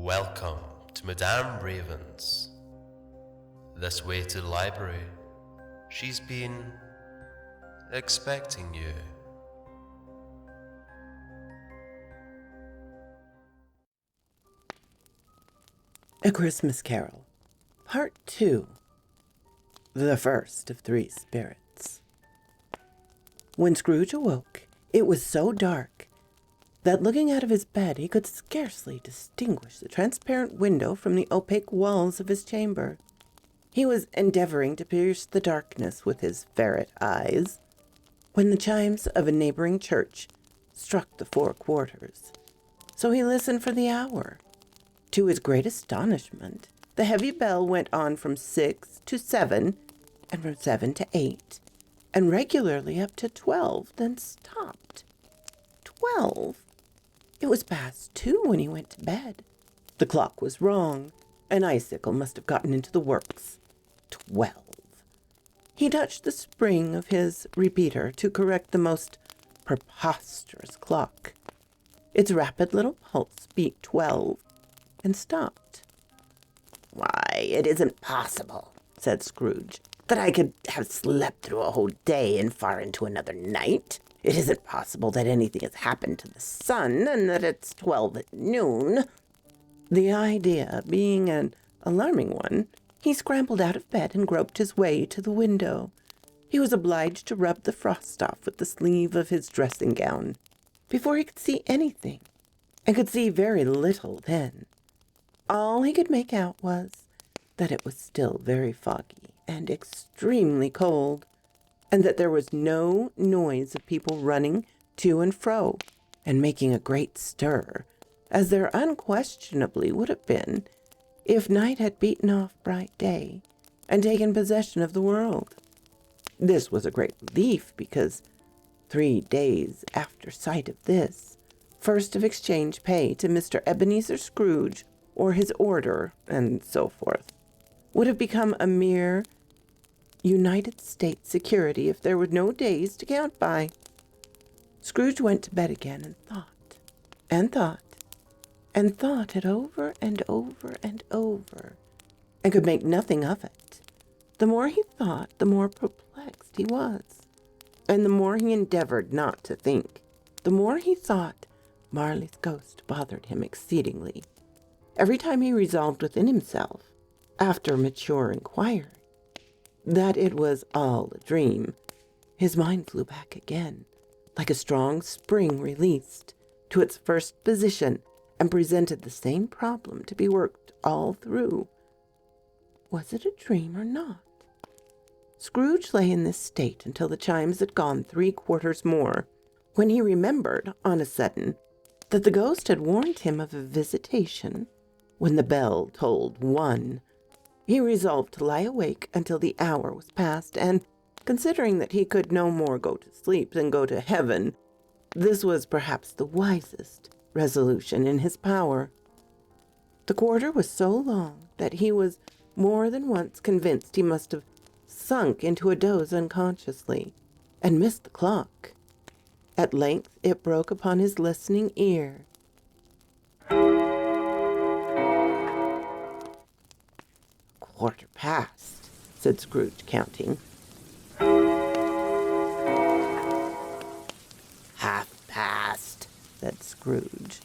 Welcome to Madame Raven's. This way to the library. She's been expecting you. A Christmas Carol, Part 2, the first of three spirits. When Scrooge awoke, it was so dark that looking out of his bed he could scarcely distinguish the transparent window from the opaque walls of his chamber. He was endeavoring to pierce the darkness with his ferret eyes when the chimes of a neighboring church struck the 4 quarters. So he listened for the hour. To his great astonishment, the heavy bell went on from 6 to 7, and from 7 to 8, and regularly up to 12, then stopped. 12? It was past 2 when he went to bed. The clock was wrong. An icicle must have gotten into the works. 12. He touched the spring of his repeater to correct the most preposterous clock. Its rapid little pulse beat 12 and stopped. "Why, it isn't possible," said Scrooge, "that I could have slept through a whole day and far into another night. It isn't possible that anything has happened to the sun, and that it's 12 at noon." The idea being an alarming one, he scrambled out of bed and groped his way to the window. He was obliged to rub the frost off with the sleeve of his dressing gown before he could see anything, and could see very little then. All he could make out was that it was still very foggy and extremely cold, and that there was no noise of people running to and fro and making a great stir, as there unquestionably would have been if night had beaten off bright day and taken possession of the world. This was a great relief, because 3 days after sight of this, first of exchange pay to Mr. Ebenezer Scrooge, or his order, and so forth, would have become a mere United States security if there were no days to count by. Scrooge went to bed again and thought, and thought, and thought it over and over and over, and could make nothing of it. The more he thought, the more perplexed he was, and the more he endeavored not to think, the more he thought Marley's ghost bothered him exceedingly. Every time he resolved within himself, after mature inquiry, that it was all a dream, his mind flew back again, like a strong spring released, to its first position, and presented the same problem to be worked all through. Was it a dream or not? Scrooge lay in this state until the chimes had gone 3 quarters more, when he remembered, on a sudden, that the ghost had warned him of a visitation. When the bell tolled 1, he resolved to lie awake until the hour was past, and, considering that he could no more go to sleep than go to heaven, this was perhaps the wisest resolution in his power. The quarter was so long that he was more than once convinced he must have sunk into a doze unconsciously, and missed the clock. At length it broke upon his listening ear. "Quarter past," said Scrooge, counting. "Half past," said Scrooge.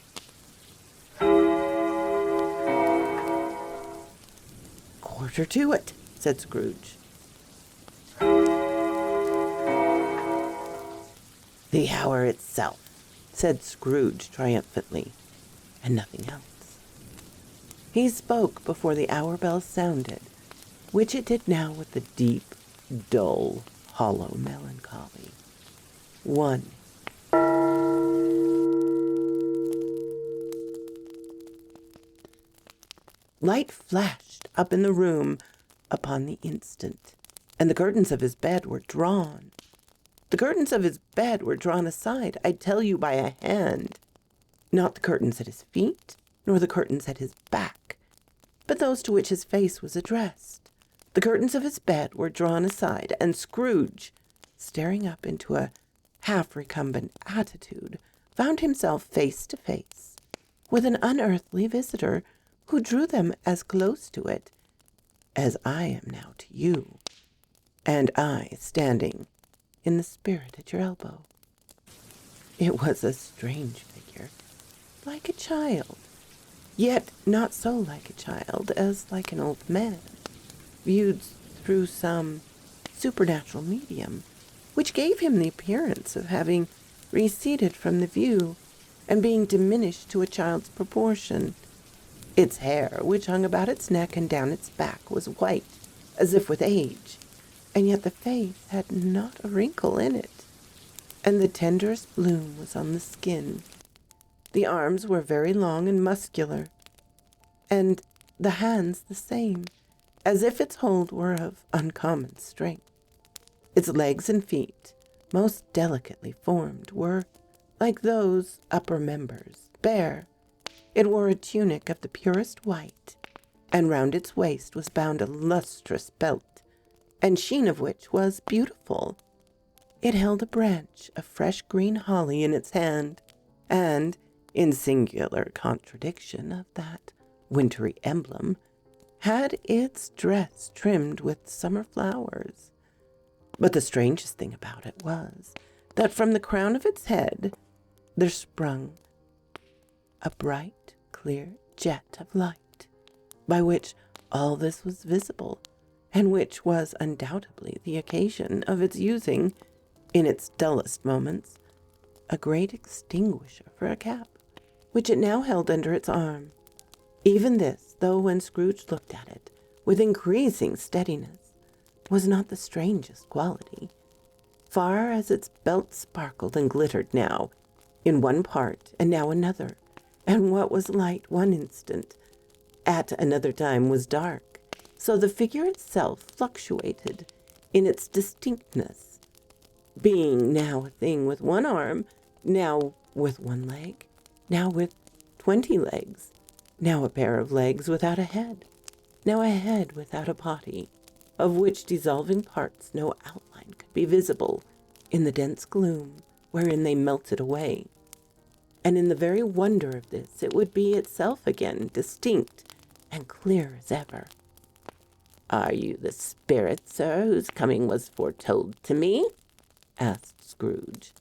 "Quarter to it," said Scrooge. "The hour itself," said Scrooge triumphantly, and nothing else. He spoke before the hour bell sounded, which it did now with a deep, dull, hollow melancholy. 1. Light flashed up in the room upon the instant, and the curtains of his bed were drawn. The curtains of his bed were drawn aside, I tell you, by a hand. Not the curtains at his feet, nor the curtains at his back, but those to which his face was addressed. The curtains of his bed were drawn aside, and Scrooge, staring up into a half-recumbent attitude, found himself face to face with an unearthly visitor who drew them as close to it as I am now to you, and I standing in the spirit at your elbow. It was a strange figure, like a child, yet not so like a child as like an old man, viewed through some supernatural medium, which gave him the appearance of having receded from the view and being diminished to a child's proportion. Its hair, which hung about its neck and down its back, was white, as if with age, and yet the face had not a wrinkle in it, and the tenderest bloom was on the skin. The arms were very long and muscular, and the hands the same, as if its hold were of uncommon strength. Its legs and feet, most delicately formed, were, like those upper members, bare. It wore a tunic of the purest white, and round its waist was bound a lustrous belt, and sheen of which was beautiful. It held a branch of fresh green holly in its hand, and, in singular contradiction of that wintry emblem, had its dress trimmed with summer flowers. But the strangest thing about it was that from the crown of its head there sprung a bright, clear jet of light, by which all this was visible, and which was undoubtedly the occasion of its using, in its dullest moments, a great extinguisher for a cap, which it now held under its arm. Even this, though when Scrooge looked at it with increasing steadiness, was not the strangest quality, far as its belt sparkled and glittered now in one part and now another, and what was light one instant, at another time was dark, so the figure itself fluctuated in its distinctness, being now a thing with one arm, now with one leg, now with 20 legs, now a pair of legs without a head, now a head without a body, of which dissolving parts no outline could be visible in the dense gloom wherein they melted away. And in the very wonder of this, it would be itself again, distinct and clear as ever. "Are you the spirit, sir, whose coming was foretold to me?" asked Scrooge.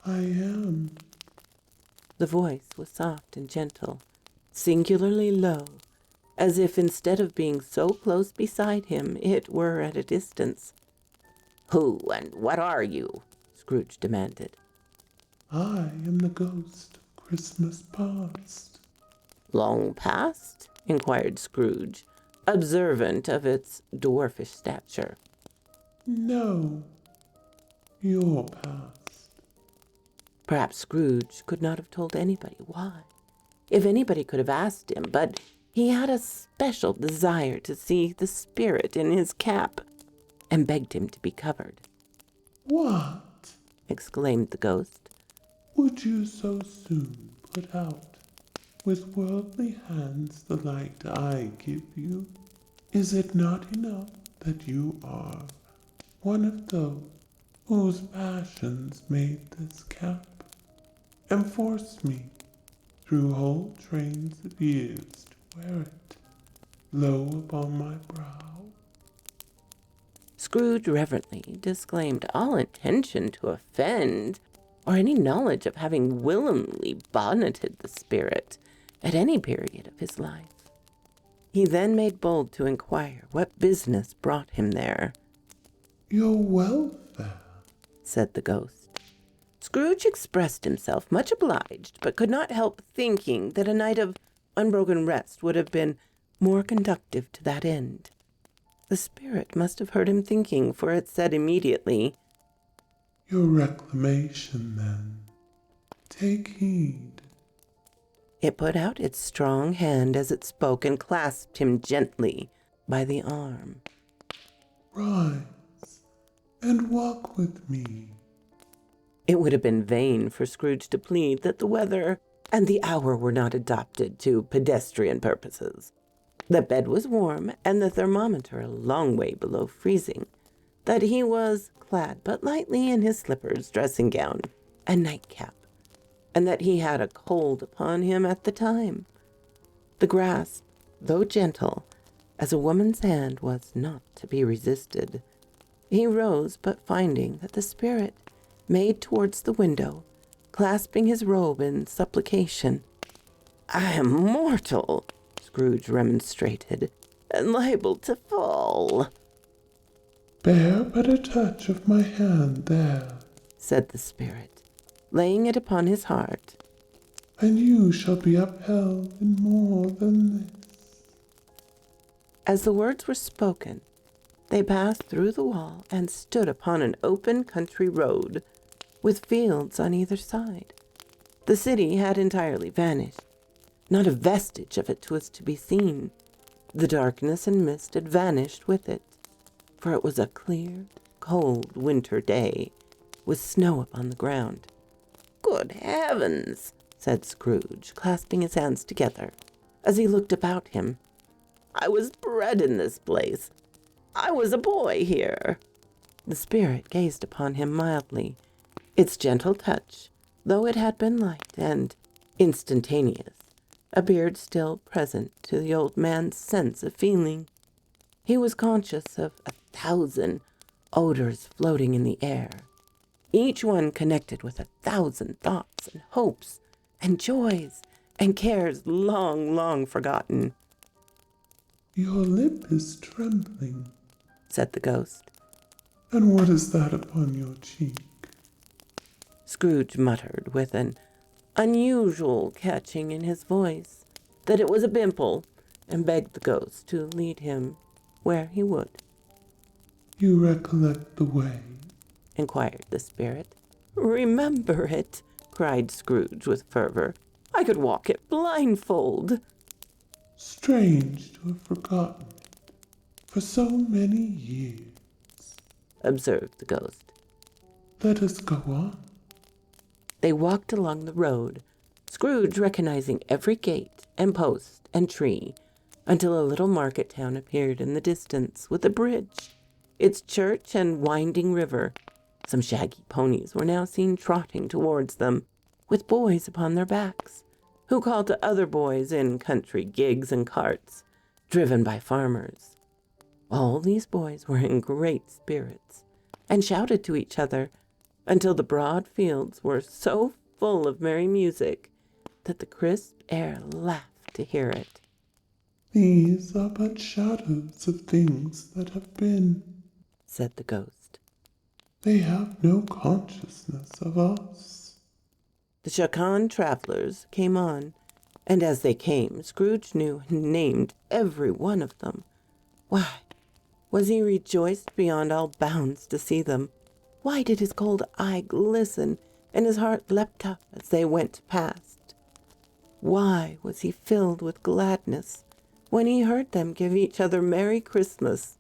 I am. The voice was soft and gentle, singularly low, as if instead of being so close beside him, it were at a distance. "Who and what are you?" Scrooge demanded. I am the ghost of Christmas past. "Long past?" inquired Scrooge, observant of its dwarfish stature. No, your past. Perhaps Scrooge could not have told anybody why, if anybody could have asked him, but he had a special desire to see the spirit in his cap, and begged him to be covered. What? Exclaimed the ghost. Would you so soon put out with worldly hands the light I give you? Is it not enough that you are one of those whose passions made this cap, and forced me through whole trains of years to wear it low upon my brow? Scrooge reverently disclaimed all intention to offend, or any knowledge of having willingly bonneted the spirit at any period of his life. He then made bold to inquire what business brought him there. Your welfare, said the ghost. Scrooge expressed himself much obliged, but could not help thinking that a night of unbroken rest would have been more conducive to that end. The spirit must have heard him thinking, for it said immediately, Your reclamation, then. Take heed. It put out its strong hand as it spoke and clasped him gently by the arm. Rise and walk with me. It would have been vain for Scrooge to plead that the weather and the hour were not adopted to pedestrian purposes. The bed was warm, and the thermometer a long way below freezing, that he was clad but lightly in his slippers, dressing gown, and nightcap, and that he had a cold upon him at the time. The grasp, though gentle, as a woman's hand, was not to be resisted. He rose, but finding that the spirit made towards the window, clasping his robe in supplication. "I am mortal," Scrooge remonstrated, "and liable to fall." "Bear but a touch of my hand there," said the spirit, laying it upon his heart, "and you shall be upheld in more than this." As the words were spoken, they passed through the wall and stood upon an open country road, with fields on either side. The city had entirely vanished. Not a vestige of it was to be seen. The darkness and mist had vanished with it, for it was a clear, cold winter day, with snow upon the ground. "Good heavens!" said Scrooge, clasping his hands together, as he looked about him. "I was bred in this place. I was a boy here." The spirit gazed upon him mildly. Its gentle touch, though it had been light and instantaneous, appeared still present to the old man's sense of feeling. He was conscious of 1,000 odors floating in the air, each one connected with 1,000 thoughts and hopes and joys and cares long, long forgotten. "Your lip is trembling," said the ghost. "and what is that upon your cheek?" Scrooge muttered with an unusual catching in his voice that it was a pimple, and begged the ghost to lead him where he would. "You recollect the way?" inquired the spirit. "Remember it!" cried Scrooge with fervor. "I could walk it blindfold." "Strange to have forgotten it for so many years," observed the ghost. "Let us go on." They walked along the road, Scrooge recognizing every gate and post and tree, until a little market town appeared in the distance with a bridge, its church and winding river. Some shaggy ponies were now seen trotting towards them, with boys upon their backs, who called to other boys in country gigs and carts, driven by farmers. All these boys were in great spirits, and shouted to each other, until the broad fields were so full of merry music that the crisp air laughed to hear it. "These are but shadows of things that have been," said the ghost. "They have no consciousness of us." The Shakan travelers came on, and as they came, Scrooge knew and named every one of them. Why, was he rejoiced beyond all bounds to see them? Why did his cold eye glisten, and his heart leapt up as they went past? Why was he filled with gladness when he heard them give each other Merry Christmas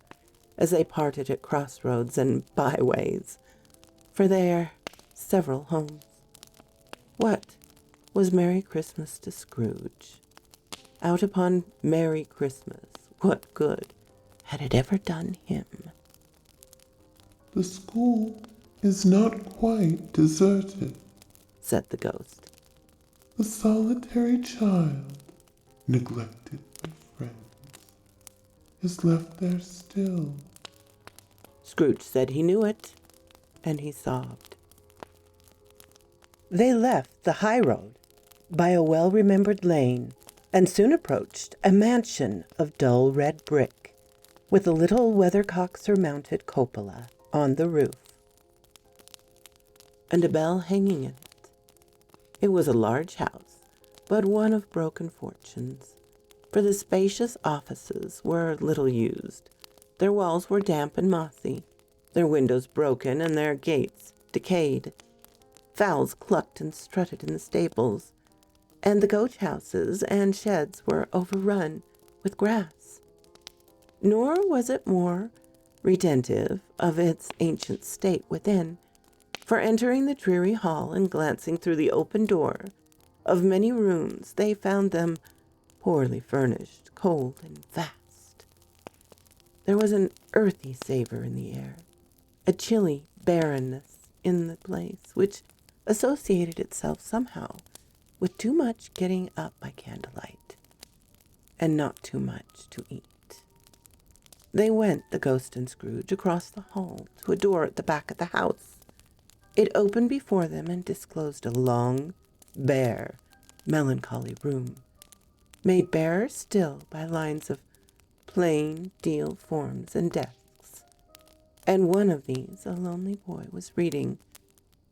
as they parted at crossroads and byways for their several homes? What was Merry Christmas to Scrooge? Out upon Merry Christmas, what good had it ever done him? "The school is not quite deserted," said the ghost. "The solitary child, neglected by friends, is left there still." Scrooge said he knew it, and he sobbed. They left the high road by a well-remembered lane, and soon approached a mansion of dull red brick, with a little weathercock-surmounted cupola on the roof, and a bell hanging in it. It was a large house, but one of broken fortunes, for the spacious offices were little used. Their walls were damp and mossy, their windows broken, and their gates decayed. Fowls clucked and strutted in the stables, and the coach houses and sheds were overrun with grass. Nor was it more retentive of its ancient state within, for entering the dreary hall and glancing through the open door of many rooms, they found them poorly furnished, cold, and vast. There was an earthy savor in the air, a chilly barrenness in the place, which associated itself somehow with too much getting up by candlelight. and not too much to eat. They went, the ghost and Scrooge, across the hall to a door at the back of the house. It opened before them and disclosed a long, bare, melancholy room, made barer still by lines of plain deal forms and desks. And one of these a lonely boy was reading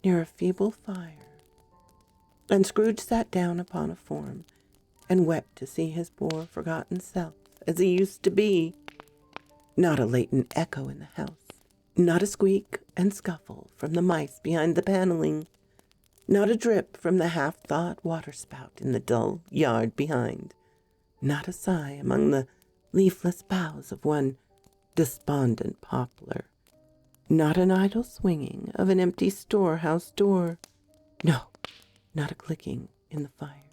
near a feeble fire. And Scrooge sat down upon a form and wept to see his poor forgotten self as he used to be. Not a latent echo in the house, not a squeak and scuffle from the mice behind the paneling, not a drip from the half-thawed waterspout in the dull yard behind, not a sigh among the leafless boughs of one despondent poplar, not an idle swinging of an empty storehouse door, no, not a clicking in the fire,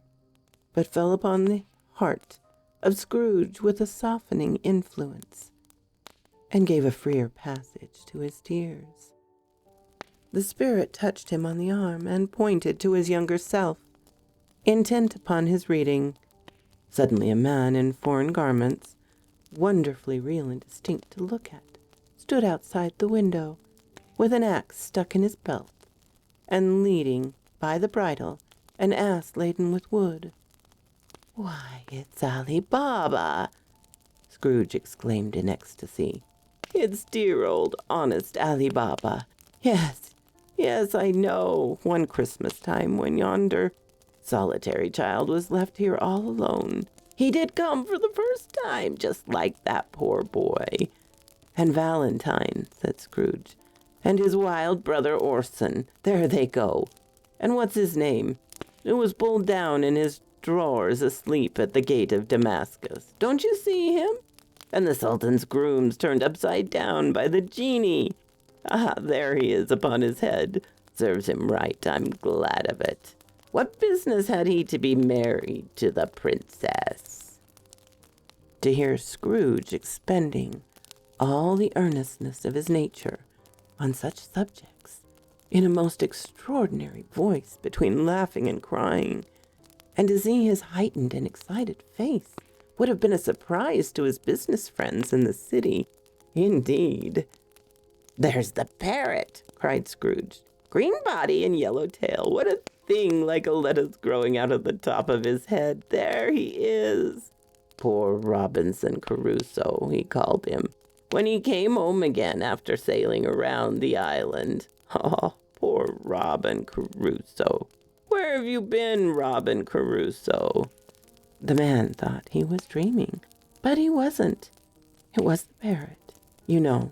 but fell upon the heart of Scrooge with a softening influence, and gave a freer passage to his tears. The spirit touched him on the arm and pointed to his younger self, intent upon his reading. Suddenly a man in foreign garments, wonderfully real and distinct to look at, stood outside the window, with an axe stuck in his belt, and leading by the bridle an ass laden with wood. "Why, it's Ali Baba!" Scrooge exclaimed in ecstasy. "It's dear old honest Ali Baba. Yes, I know. One Christmas time when yonder solitary child was left here all alone, he did come for the first time, just like that poor boy." "And Valentine," said Scrooge, "and his wild brother Orson, there they go. And what's his name? It was pulled down in his drawers asleep at the gate of Damascus. Don't you see him? And the Sultan's grooms turned upside down by the genie. Ah, there he is upon his head. Serves him right, I'm glad of it. What business had he to be married to the princess?" To hear Scrooge expending all the earnestness of his nature on such subjects, in a most extraordinary voice between laughing and crying, and to see his heightened and excited face, would have been a surprise to his business friends in the city. Indeed. "There's the parrot!" cried Scrooge. "Green body and yellow tail. What a thing, like a lettuce growing out of the top of his head. There he is. Poor Robinson Crusoe, he called him, when he came home again after sailing around the island. Oh, poor Robin Crusoe. Where have you been, Robin Crusoe?" The man thought he was dreaming, but he wasn't. It was the parrot. You know,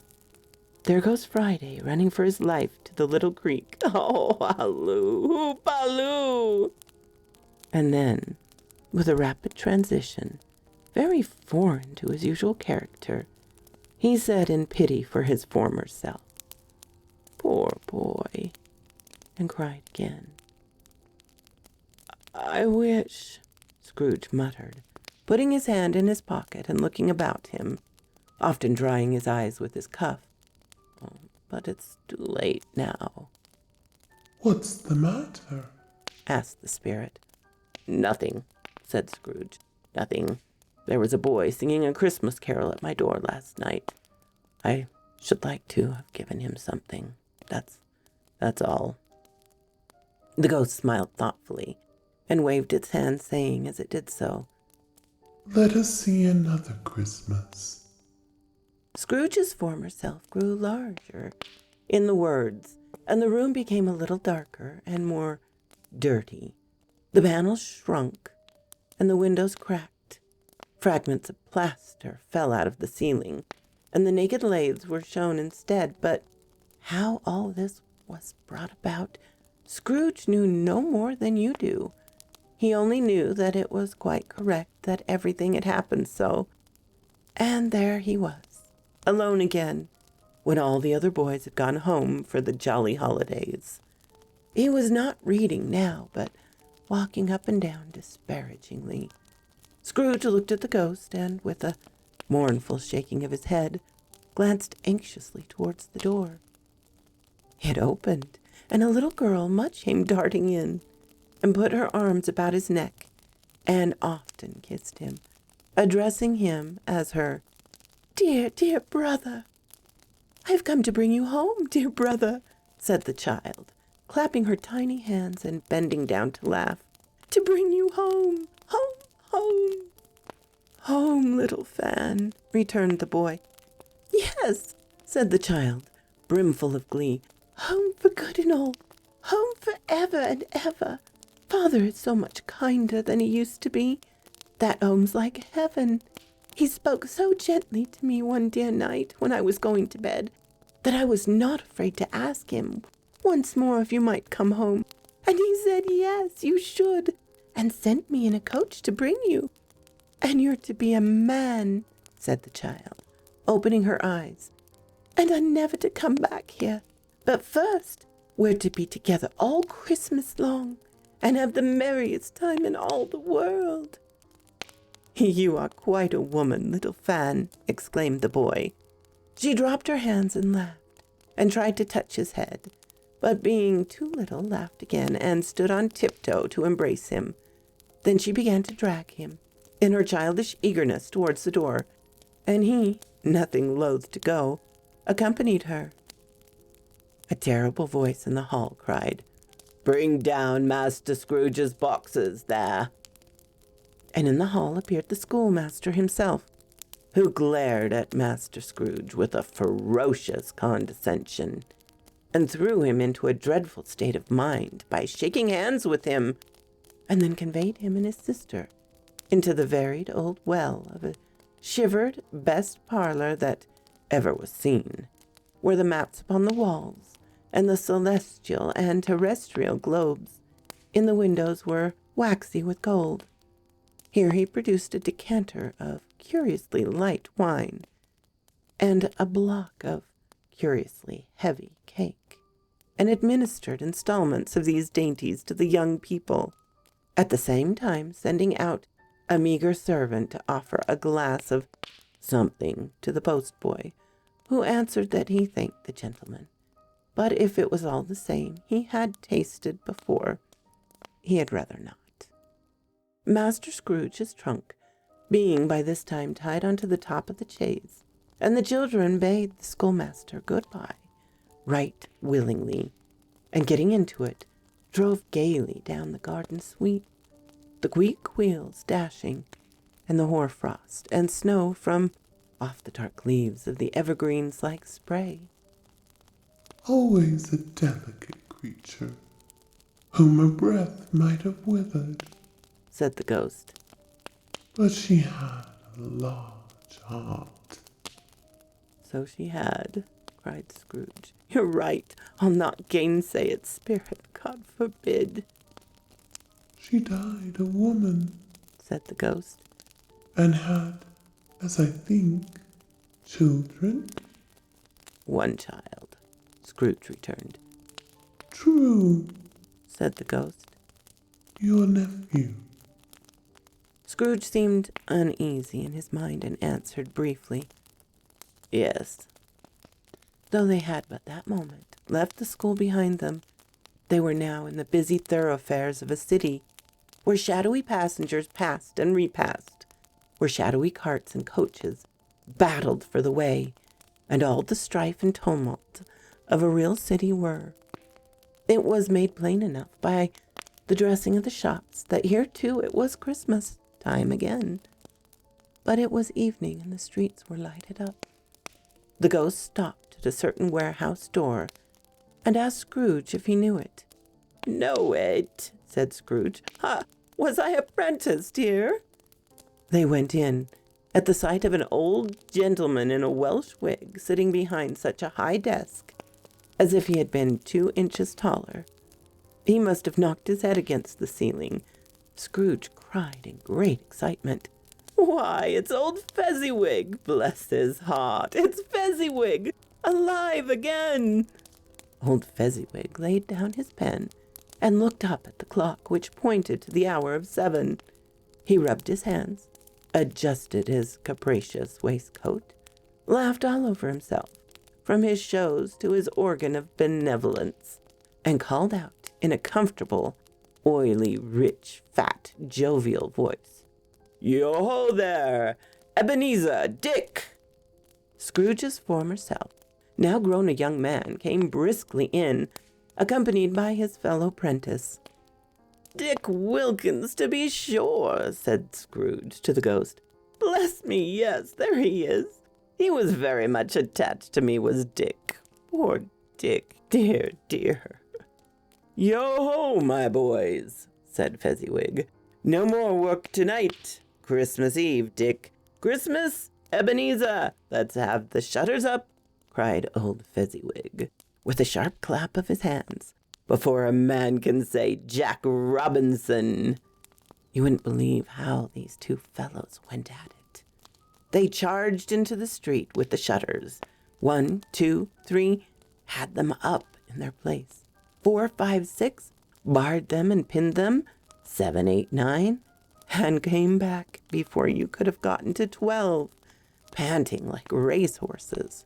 there goes Friday running for his life to the little creek. Oh, halloo, hoopaloo! And then, with a rapid transition, very foreign to his usual character, he said in pity for his former self, "Poor boy," and cried again. "I wish," Scrooge muttered, putting his hand in his pocket and looking about him, often drying his eyes with his cuff. "Oh, but it's too late now." "What's the matter?" asked the spirit. "Nothing," said Scrooge. "Nothing. There was a boy singing a Christmas carol at my door last night. I should like to have given him something. That's all." The ghost smiled thoughtfully and waved its hand, saying as it did so, "Let us see another Christmas." Scrooge's former self grew larger in the words, and the room became a little darker and more dirty. The panels shrunk, and the windows cracked. Fragments of plaster fell out of the ceiling, and the naked lathes were shown instead. But how all this was brought about, Scrooge knew no more than you do. He only knew that it was quite correct that everything had happened so. And there he was, alone again, when all the other boys had gone home for the jolly holidays. He was not reading now, but walking up and down disparagingly. Scrooge looked at the ghost, and with a mournful shaking of his head, glanced anxiously towards the door. It opened, and a little girl much came darting in, and put her arms about his neck, and often kissed him, addressing him as her dear, dear brother. "I've come to bring you home, dear brother," said the child, clapping her tiny hands and bending down to laugh. "To bring you home, home, home." "Home, little Fan," returned the boy. "Yes," said the child, brimful of glee. "Home for good and all. Home for ever and ever. Father is so much kinder than he used to be. That home's like heaven. He spoke so gently to me one dear night when I was going to bed that I was not afraid to ask him once more if you might come home. And he said, yes, you should, and sent me in a coach to bring you. And you're to be a man," said the child, opening her eyes, "and are never to come back here. But first, we're to be together all Christmas long and have the merriest time in all the world." "You are quite a woman, little Fan," exclaimed the boy. She dropped her hands and laughed, and tried to touch his head, but being too little, laughed again and stood on tiptoe to embrace him. Then she began to drag him, in her childish eagerness, towards the door, and he, nothing loath to go, accompanied her. A terrible voice in the hall cried, "Bring down Master Scrooge's boxes there." And in the hall appeared the schoolmaster himself, who glared at Master Scrooge with a ferocious condescension, and threw him into a dreadful state of mind by shaking hands with him, and then conveyed him and his sister into the varied old well of a shivered best parlor that ever was seen, where the maps upon the walls and the celestial and terrestrial globes in the windows were waxy with gold. Here he produced a decanter of curiously light wine and a block of curiously heavy cake, and administered installments of these dainties to the young people, at the same time sending out a meager servant to offer a glass of something to the postboy, who answered that he thanked the gentleman, but if it was all the same, he had tasted before, he had rather not. Master Scrooge's trunk being by this time tied onto the top of the chaise, and the children bade the schoolmaster good-bye, right willingly, and getting into it, drove gaily down the garden sweep, the weak wheels dashing, and the hoar-frost and snow from off the dark leaves of the evergreens like spray. Always a delicate creature, whom a breath might have withered, said the ghost. But she had a large heart. So she had, cried Scrooge. You're right. I'll not gainsay its spirit. God forbid. She died a woman, said the ghost. And had, as I think, children? One child, Scrooge returned. True, said the ghost. Your nephew. Scrooge seemed uneasy in his mind and answered briefly, yes. Though they had but that moment left the school behind them, they were now in the busy thoroughfares of a city, where shadowy passengers passed and repassed, where shadowy carts and coaches battled for the way, and all the strife and tumult of a real city were. It was made plain enough by the dressing of the shops that here too it was Christmas time again. But it was evening and the streets were lighted up. The ghost stopped at a certain warehouse door and asked Scrooge if he knew it. Know it, said Scrooge. Ha! Was I apprenticed here? They went in, at the sight of an old gentleman in a Welsh wig sitting behind such a high desk, as if he had been 2 inches taller. He must have knocked his head against the ceiling. Scrooge cried in great excitement. Why, it's old Fezziwig, bless his heart. It's Fezziwig, alive again. Old Fezziwig laid down his pen and looked up at the clock, which pointed to the hour of 7. He rubbed his hands, adjusted his capacious waistcoat, laughed all over himself, from his shows to his organ of benevolence, and called out in a comfortable, oily, rich, fat, jovial voice, Yo-ho there! Ebenezer! Dick! Scrooge's former self, now grown a young man, came briskly in, accompanied by his fellow prentice. "Dick Wilkins, to be sure," said Scrooge to the ghost. "Bless me, yes, there he is. He was very much attached to me, was Dick. Poor Dick, dear, dear." "Yo-ho, my boys," said Fezziwig. "No more work tonight. Christmas Eve, Dick. Christmas, Ebenezer. Let's have the shutters up," cried old Fezziwig, with a sharp clap of his hands, "before a man can say Jack Robinson." You wouldn't believe how these two fellows went at it. They charged into the street with the shutters. 1, 2, 3, had them up in their place. 4, 5, 6, barred them and pinned them. 7, 8, 9, and came back before you could have gotten to 12, panting like racehorses.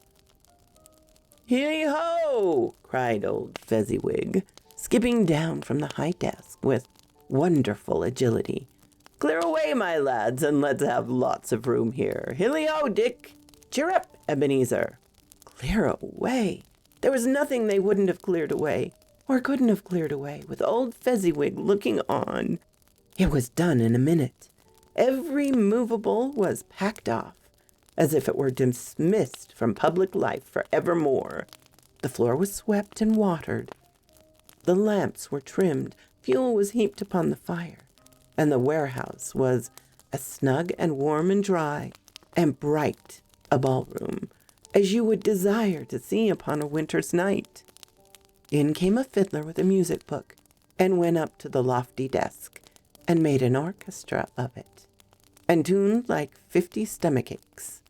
"Hee-ho!" cried old Fezziwig, skipping down from the high desk with wonderful agility. "Clear away, my lads, and let's have lots of room here. Hilly-ho, Dick! Cheer up, Ebenezer!" Clear away! There was nothing they wouldn't have cleared away, or couldn't have cleared away, with old Fezziwig looking on. It was done in a minute. Every movable was packed off, as if it were dismissed from public life for evermore. The floor was swept and watered. The lamps were trimmed, fuel was heaped upon the fire, and the warehouse was as snug and warm and dry and bright a ballroom as you would desire to see upon a winter's night. In came a fiddler with a music book, and went up to the lofty desk, and made an orchestra of it, and tuned like 50 stomachaches.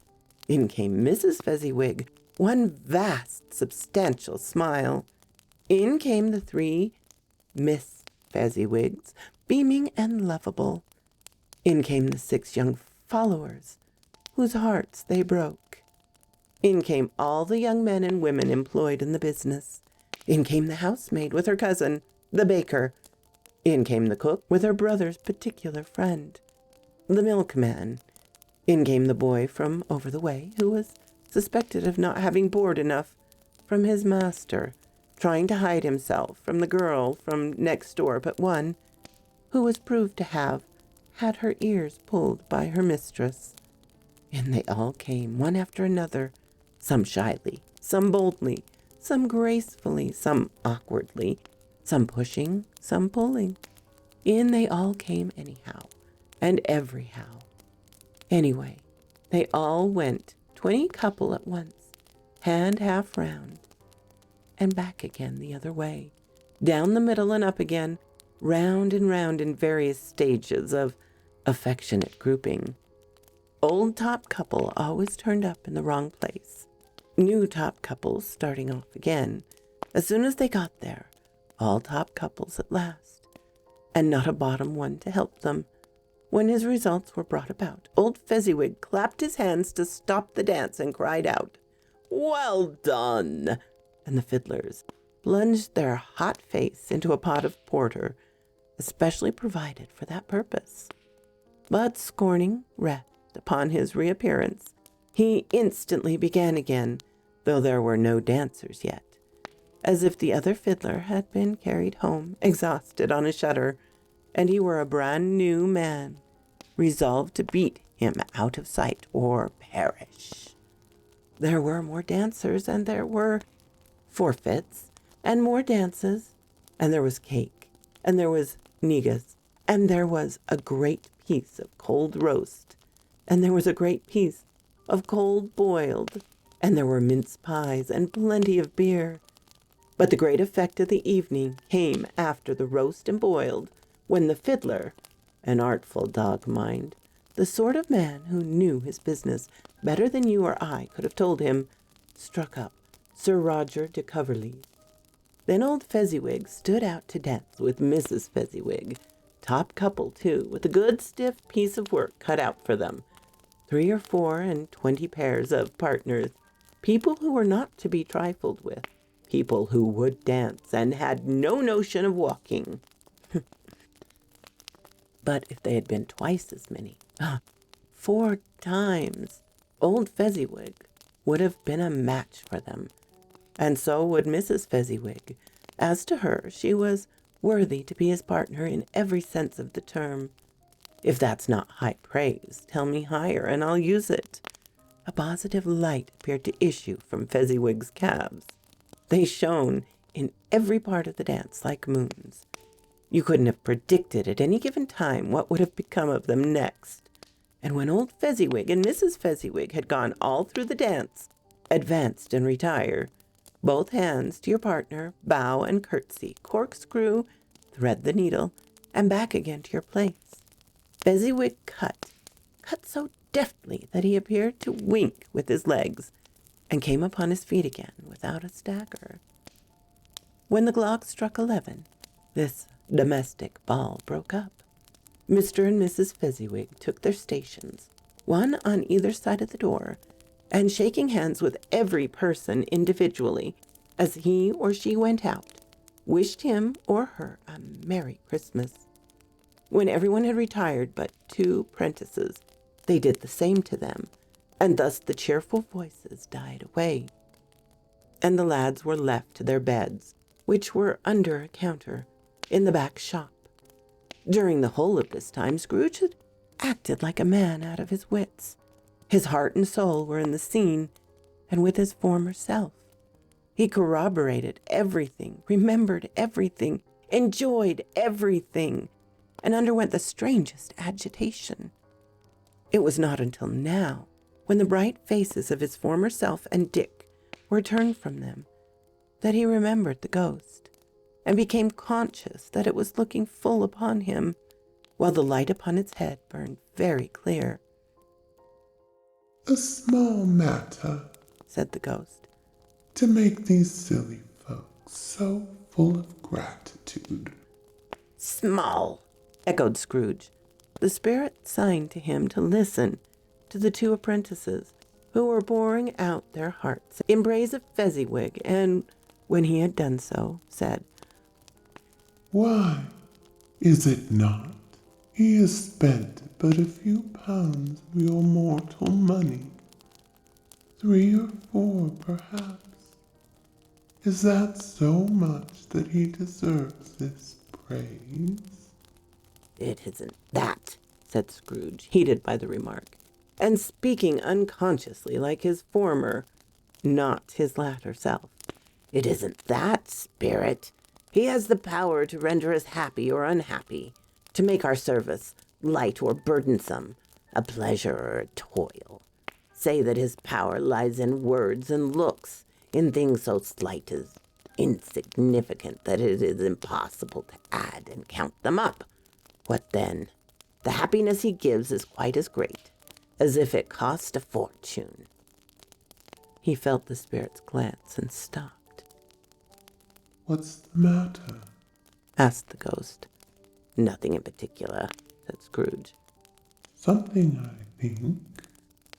In came Mrs. Fezziwig, one vast, substantial smile. In came the 3 Miss Fezziwigs, beaming and lovable. In came the 6 young followers, whose hearts they broke. In came all the young men and women employed in the business. In came the housemaid with her cousin, the baker. In came the cook with her brother's particular friend, the milkman. In came the boy from over the way, who was suspected of not having board enough from his master, trying to hide himself from the girl from next door but one, who was proved to have had her ears pulled by her mistress. In they all came, one after another, some shyly, some boldly, some gracefully, some awkwardly, some pushing, some pulling. In they all came anyhow, and everyhow. Anyway, they all went, 20 couple at once, hand half round, and back again the other way, down the middle and up again, round and round in various stages of affectionate grouping. Old top couple always turned up in the wrong place. New top couples starting off again, as soon as they got there, all top couples at last, and not a bottom one to help them. When his results were brought about, old Fezziwig clapped his hands to stop the dance and cried out, "Well done!" And the fiddlers plunged their hot face into a pot of porter, especially provided for that purpose. But scorning wrath upon his reappearance, he instantly began again, though there were no dancers yet, as if the other fiddler had been carried home exhausted on a shutter, and he were a brand new man, resolved to beat him out of sight or perish. There were more dancers, and there were forfeits, and more dances, and there was cake, and there was negus, and there was a great piece of cold roast, and there was a great piece of cold boiled, and there were mince pies and plenty of beer. But the great effect of the evening came after the roast and boiled, when the fiddler, an artful dog mind, the sort of man who knew his business better than you or I could have told him, struck up Sir Roger de Coverley. Then old Fezziwig stood out to dance with Mrs. Fezziwig, top couple too, with a good stiff piece of work cut out for them, 3 or 4 and 20 pairs of partners, people who were not to be trifled with, people who would dance and had no notion of walking. But if they had been twice as many, 4 times. Old Fezziwig would have been a match for them, and so would Mrs. Fezziwig. As to her, she was worthy to be his partner in every sense of the term. If that's not high praise, tell me higher, and I'll use it. A positive light appeared to issue from Fezziwig's calves. They shone in every part of the dance like moons. You couldn't have predicted at any given time what would have become of them next. And when old Fezziwig and Mrs. Fezziwig had gone all through the dance, advanced and retire, both hands to your partner, bow and curtsy, corkscrew, thread the needle, and back again to your place. Fezziwig cut so deftly that he appeared to wink with his legs, and came upon his feet again without a stagger. When the clock struck 11, this domestic ball broke up. Mr. and Mrs. Fezziwig took their stations, one on either side of the door, and shaking hands with every person individually as he or she went out, wished him or her a Merry Christmas. When everyone had retired but 2 prentices, they did the same to them, and thus the cheerful voices died away, and the lads were left to their beds, which were under a counter in the back shop. During the whole of this time, Scrooge had acted like a man out of his wits. His heart and soul were in the scene, and with his former self. He corroborated everything, remembered everything, enjoyed everything, and underwent the strangest agitation. It was not until now, when the bright faces of his former self and Dick were turned from them, that he remembered the ghost, and became conscious that it was looking full upon him, while the light upon its head burned very clear. A small matter, said the ghost, to make these silly folks so full of gratitude. Small, echoed Scrooge. The spirit signed to him to listen to the 2 apprentices, who were pouring out their hearts in praise of Fezziwig, and when he had done so, said, Why, is it not? He has spent but a few pounds of your mortal money. 3 or 4, perhaps. Is that so much that he deserves this praise? It isn't that, said Scrooge, heated by the remark, and speaking unconsciously like his former, not his latter self. It isn't that, spirit. He has the power to render us happy or unhappy, to make our service light or burdensome, a pleasure or a toil. Say that his power lies in words and looks, in things so slight as insignificant that it is impossible to add and count them up. What then? The happiness he gives is quite as great as if it cost a fortune. He felt the spirit's glance and stopped. What's the matter? Asked the ghost. Nothing in particular, said Scrooge. Something, I think.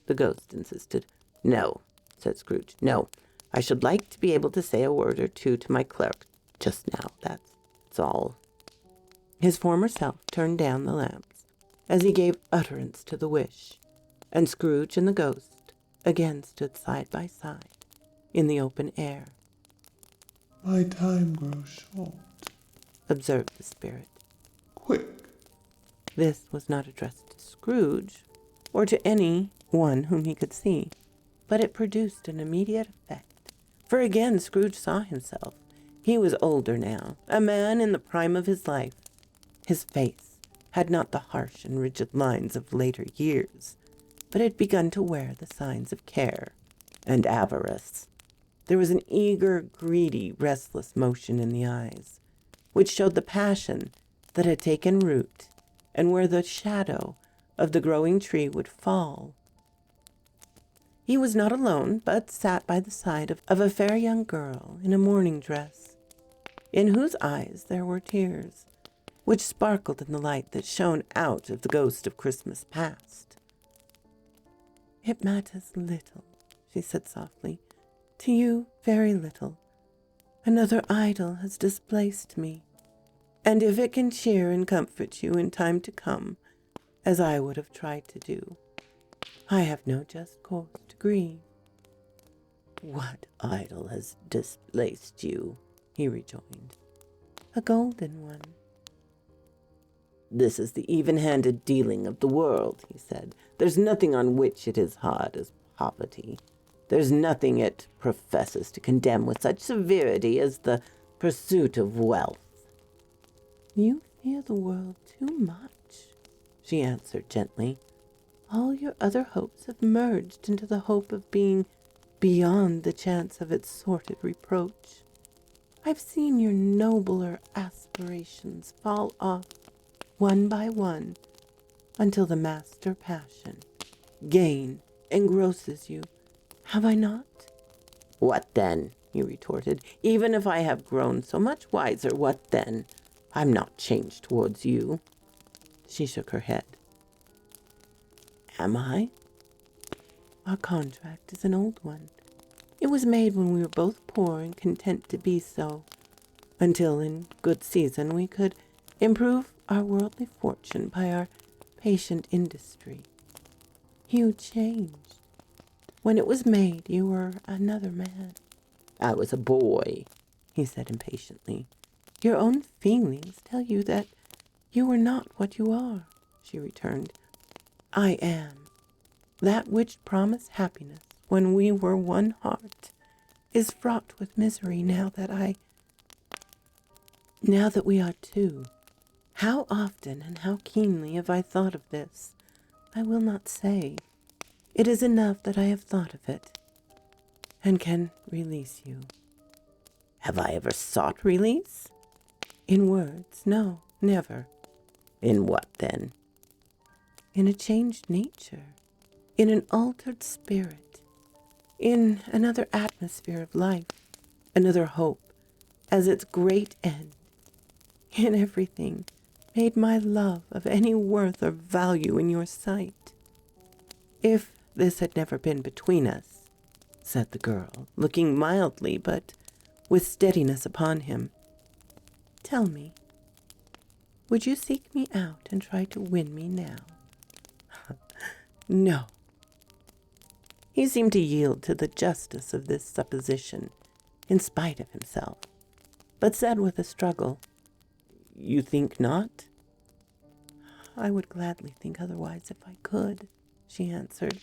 The ghost insisted. No, said Scrooge. No, I should like to be able to say a word or two to my clerk just now. That's all. His former self turned down the lamps as he gave utterance to the wish, and Scrooge and the ghost again stood side by side in the open air. My time grows short. Observed the spirit. Quick. This was not addressed to Scrooge, or to any one whom he could see, but it produced an immediate effect. For again Scrooge saw himself. He was older now, a man in the prime of his life. His face had not the harsh and rigid lines of later years, but had begun to wear the signs of care and avarice. There was an eager, greedy, restless motion in the eyes, which showed the passion that had taken root, and where the shadow of the growing tree would fall. He was not alone, but sat by the side of a fair young girl in a mourning dress, in whose eyes there were tears, which sparkled in the light that shone out of the ghost of Christmas past. It matters little, she said softly, to you very little. Another idol has displaced me, and if it can cheer and comfort you in time to come, as I would have tried to do. I have no just cause to grieve. What idol has displaced you? He rejoined. A golden one. This is the even-handed dealing of the world, he said. There's nothing on which it is hard as poverty. There's nothing it professes to condemn with such severity as the pursuit of wealth. You fear the world too much, she answered gently. All your other hopes have merged into the hope of being beyond the chance of its sordid reproach. I've seen your nobler aspirations fall off one by one until the master passion, gain, engrosses you. Have I not? What then? He retorted. Even if I have grown so much wiser, what then? I'm not changed towards you. She shook her head. Am I? Our contract is an old one. It was made when we were both poor and content to be so, until in good season we could improve our worldly fortune by our patient industry. You changed. When it was made, you were another man. I was a boy, he said impatiently. Your own feelings tell you that you were not what you are, she returned. I am. That which promised happiness when we were one heart is fraught with misery now that we are two. How often and how keenly have I thought of this? I will not say. It is enough that I have thought of it and can release you. Have I ever sought release? In words, no, never. In what then? In a changed nature, in an altered spirit, in another atmosphere of life, another hope as its great end. In everything made my love of any worth or value in your sight. If this had never been between us, said the girl, looking mildly but with steadiness upon him, tell me, would you seek me out and try to win me now? No. He seemed to yield to the justice of this supposition, in spite of himself, but said with a struggle, You think not? I would gladly think otherwise if I could, she answered.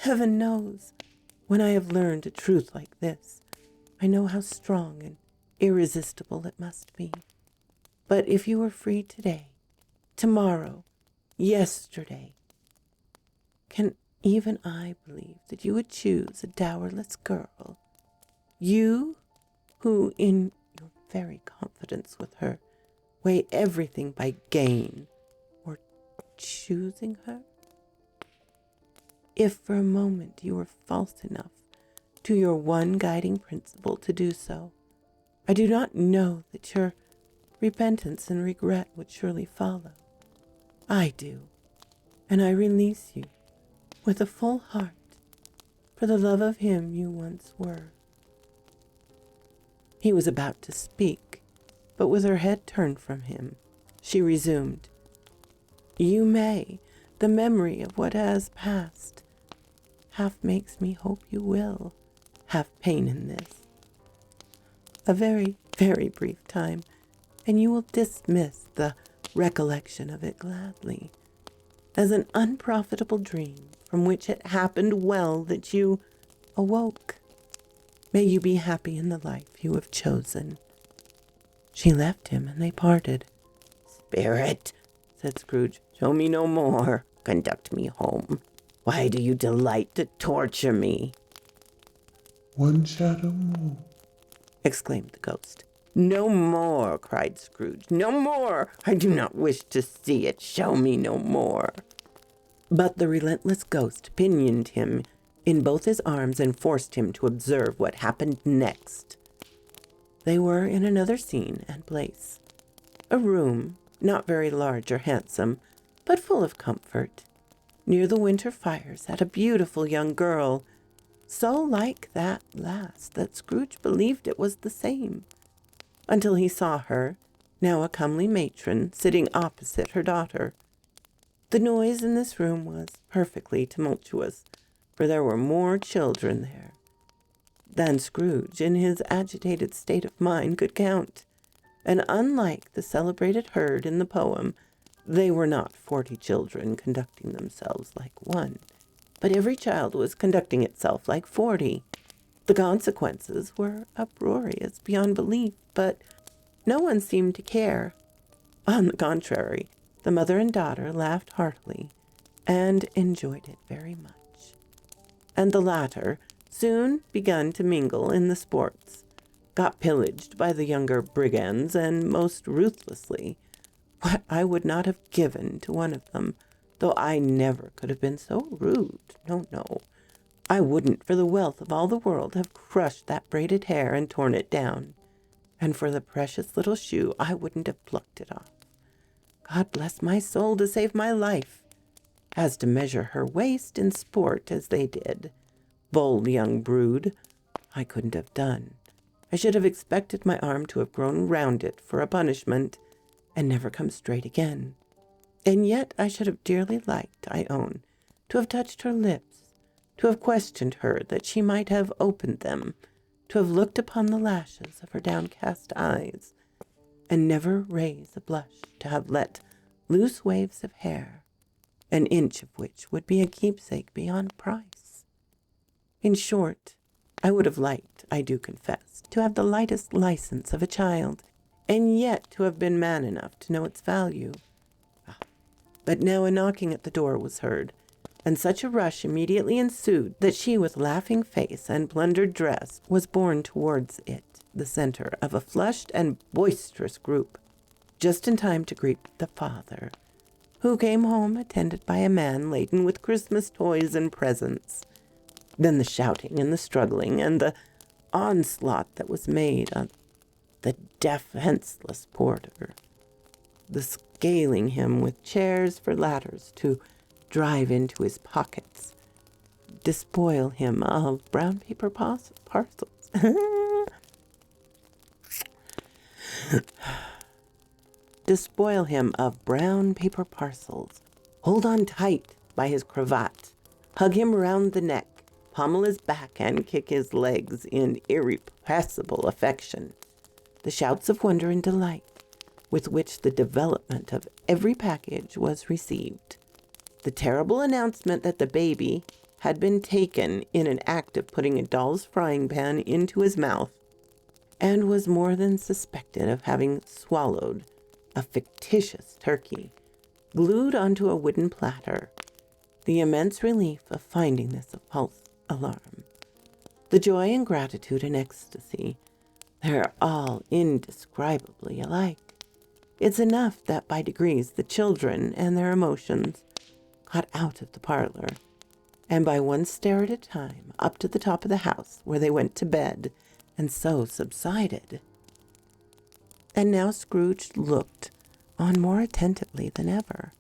Heaven knows, when I have learned a truth like this, I know how strong and irresistible it must be. But if you were free today, tomorrow, yesterday, can even I believe that you would choose a dowerless girl? You, who in your very confidence with her, weigh everything by gain or choosing her? If for a moment you were false enough to your one guiding principle to do so, I do not know that your repentance and regret would surely follow. I do, and I release you with a full heart for the love of him you once were. He was about to speak, but with her head turned from him, she resumed, You may. The memory of what has passed half makes me hope you will have pain in this. A very, very brief time, and you will dismiss the recollection of it gladly, as an unprofitable dream from which it happened well that you awoke. May you be happy in the life you have chosen. She left him, and they parted. Spirit, said Scrooge, show me no more. Conduct me home. Why do you delight to torture me? One shadow more, exclaimed the ghost. No more, cried Scrooge. No more. I do not wish to see it. Show me no more. But the relentless ghost pinioned him in both his arms and forced him to observe what happened next. They were in another scene and place. A room, not very large or handsome, but full of comfort. Near the winter fire sat a beautiful young girl, so like that last that Scrooge believed it was the same, until he saw her, now a comely matron, sitting opposite her daughter. The noise in this room was perfectly tumultuous, for there were more children there than Scrooge, in his agitated state of mind, could count. And unlike the celebrated herd in the poem, they were not 40 children conducting themselves like one, but every child was conducting itself like 40. The consequences were uproarious beyond belief, but no one seemed to care. On the contrary, the mother and daughter laughed heartily and enjoyed it very much. And the latter soon begun to mingle in the sports, got pillaged by the younger brigands, and most ruthlessly. What I would not have given to one of them, though I never could have been so rude. No, no. I wouldn't for the wealth of all the world have crushed that braided hair and torn it down. And for the precious little shoe, I wouldn't have plucked it off. God bless my soul to save my life. As to measure her waist in sport as they did, bold young brood, I couldn't have done. I should have expected my arm to have grown round it for a punishment, and never come straight again. And yet I should have dearly liked, I own, to have touched her lips, to have questioned her that she might have opened them, to have looked upon the lashes of her downcast eyes, and never raise a blush, to have let loose waves of hair, an inch of which would be a keepsake beyond price. In short, I would have liked, I do confess, to have the lightest license of a child, and yet to have been man enough to know its value. But now a knocking at the door was heard, and such a rush immediately ensued that she, with laughing face and plundered dress, was borne towards it, the center of a flushed and boisterous group, just in time to greet the father, who came home attended by a man laden with Christmas toys and presents. Then the shouting and the struggling and the onslaught that was made on the defenseless porter, the scaling him with chairs for ladders to drive into his pockets, despoil him of brown paper parcels. Despoil him of brown paper parcels, hold on tight by his cravat, hug him round the neck, pommel his back, and kick his legs in irrepressible affection. The shouts of wonder and delight with which the development of every package was received, the terrible announcement that the baby had been taken in an act of putting a doll's frying pan into his mouth, and was more than suspected of having swallowed a fictitious turkey, glued onto a wooden platter, the immense relief of finding this a false alarm, the joy and gratitude and ecstasy, they're all indescribably alike. It's enough that by degrees the children and their emotions got out of the parlor, and by one stair at a time up to the top of the house, where they went to bed, and so subsided. And now Scrooge looked on more attentively than ever,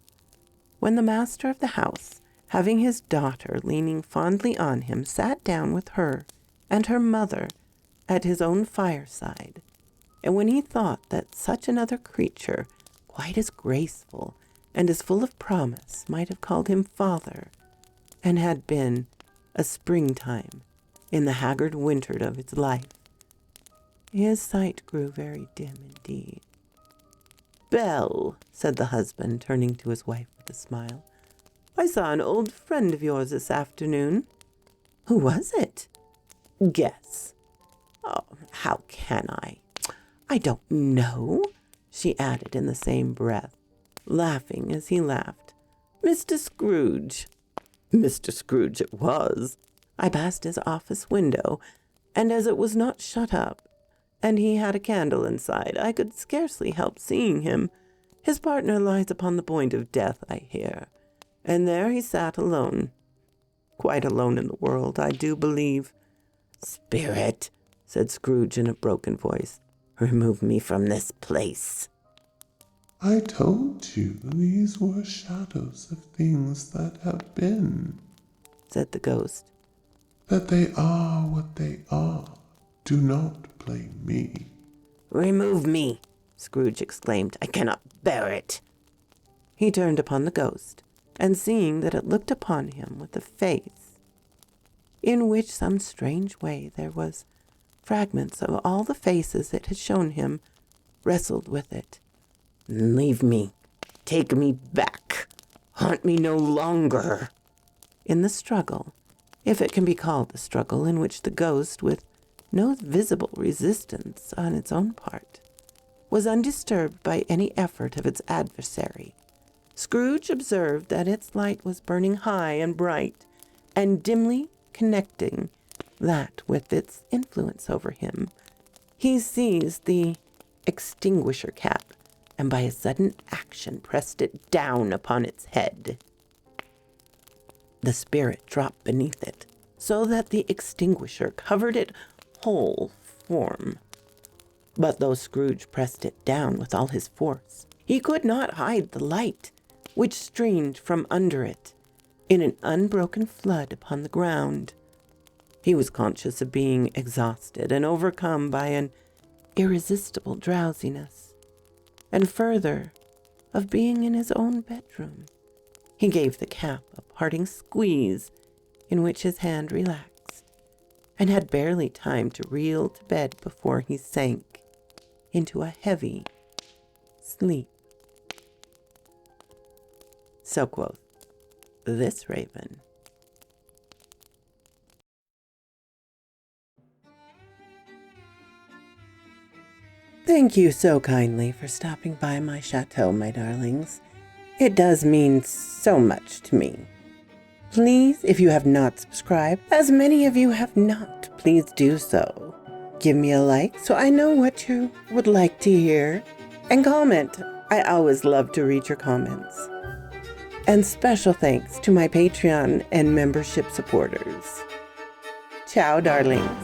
when the master of the house, having his daughter leaning fondly on him, sat down with her and her mother at his own fireside, and when he thought that such another creature, quite as graceful and as full of promise, might have called him father, and had been a springtime in the haggard winter of its life, his sight grew very dim indeed. "Belle," said the husband, turning to his wife with a smile, "I saw an old friend of yours this afternoon." "Who was it?" "Guess." "Oh, how can I? I don't know," she added in the same breath, laughing as he laughed. "Mr. Scrooge." "Mr. Scrooge it was. I passed his office window, and as it was not shut up, and he had a candle inside, I could scarcely help seeing him. His partner lies upon the point of death, I hear, and there he sat alone. Quite alone in the world, I do believe." "Spirit," said Scrooge in a broken voice, "remove me from this place." I told you these were shadows of things that have been, said the ghost. that they are what they are. Do not blame me. "Remove me," Scrooge exclaimed. "I cannot bear it." He turned upon the ghost, and seeing that it looked upon him with a face in which some strange way there was fragments of all the faces it had shown him, wrestled with it. "Leave me. Take me back. Haunt me no longer." In the struggle, if it can be called a struggle, in which the ghost, with no visible resistance on its own part, was undisturbed by any effort of its adversary, Scrooge observed that its light was burning high and bright, and dimly connecting that with its influence over him. He seized the extinguisher cap, and by a sudden action pressed it down upon its head. The spirit dropped beneath it, so that the extinguisher covered it whole form. But though Scrooge pressed it down with all his force, he could not hide the light which streamed from under it in an unbroken flood upon the ground. He was conscious of being exhausted and overcome by an irresistible drowsiness, and further, of being in his own bedroom. He gave the cap a parting squeeze, in which his hand relaxed, and had barely time to reel to bed before he sank into a heavy sleep. So quoth this raven. Thank you so kindly for stopping by my chateau, my darlings. It does mean so much to me. Please, if you have not subscribed, as many of you have not, please do so. Give me a like so I know what you would like to hear. And comment. I always love to read your comments. And special thanks to my Patreon and membership supporters. Ciao, darlings.